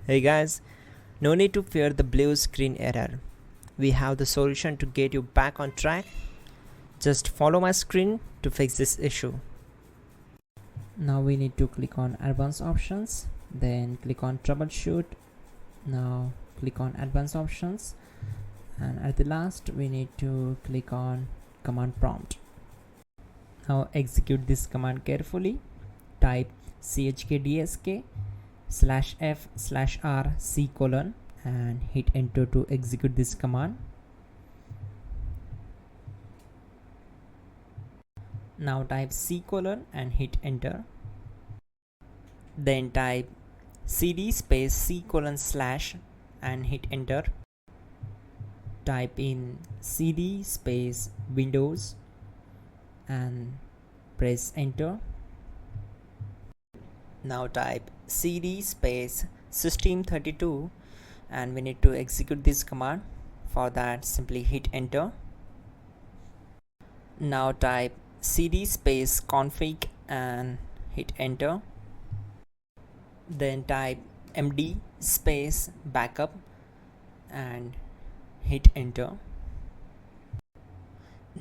Hey guys, no need to fear the blue screen error. We have the solution to get you back on track. Just follow my screen to fix this issue. Now we need to click on advanced options, then click on troubleshoot. Now click on advanced options, and at the last we need to click on command prompt. Now execute this command carefully. Type chkdsk/f/r/c: and hit enter to execute this command. Now type c: and hit enter. Then type cd space c: / and hit enter. Type in cd space Windows and press enter. Now type cd space system32 and we need to execute this command. For that, simply hit enter. Now type cd space config and hit enter. Then type md space backup and hit enter.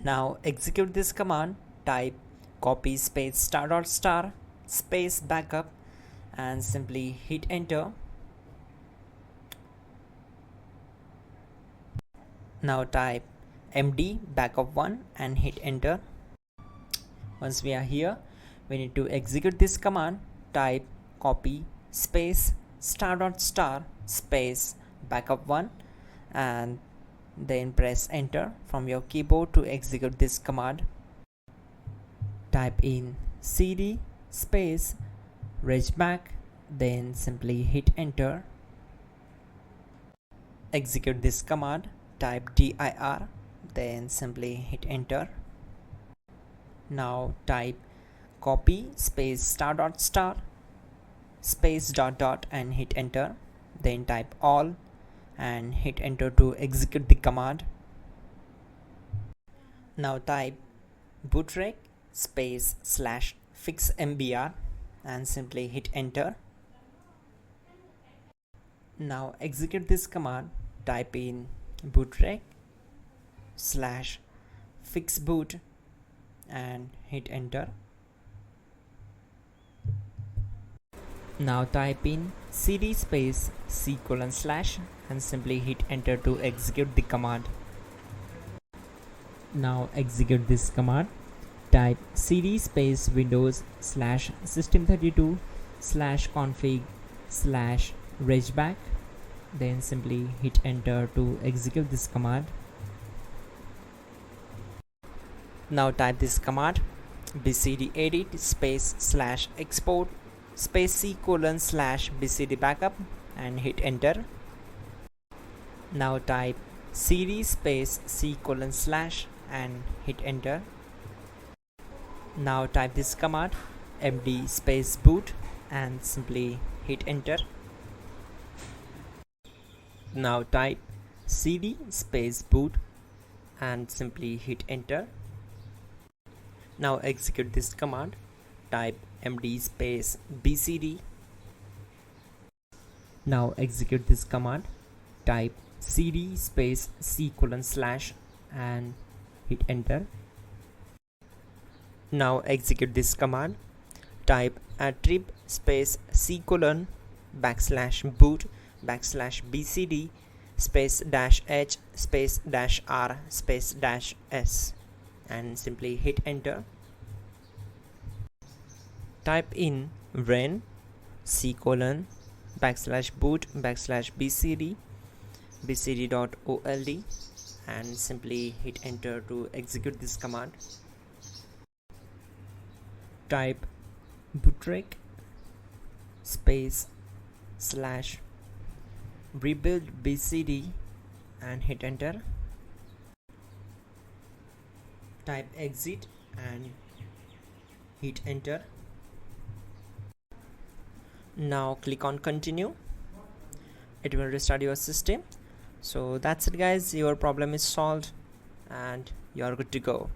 Now execute this command. Type copy space *** space backup and simply hit enter. Now type md backup1 and hit enter. Once we are here, we need to execute this command. Type copy space *** space backup1 and then press enter from your keyboard to execute this command. Type in cd space regback, then simply hit enter. Execute this command. Type dir, then simply hit enter. Now type copy space *** space ... and hit enter. Then type all and hit enter to execute the command. Now type bootrec space /fixmbr and simply hit enter. Now execute this command. Type in bootrec /fixboot and hit enter. Now type in cd space c: / and simply hit enter to execute the command. Now execute this command. Type cd space Windows /system32 /config /regback, then simply hit enter to execute this command. Now type this command bcd edit space /export space c: /bcd backup and hit enter. Now type cd space c: / and hit enter. Now type this command md space boot and simply hit enter. Now type cd space boot and simply hit enter. Now execute this command. Type md space bcd. Now execute this command. Type cd space c: / and hit enter. Now execute this command. Type attrib space c: /boot /bcd space -h space -r space -s and simply hit enter. Type in ren c: /boot /bcd bcd.old and simply hit enter to execute this command. Type bootrec space /rebuild bcd and hit enter. Type exit and hit enter. Now click on continue. It will restart your system. So that's it guys, your problem is solved and you are good to go.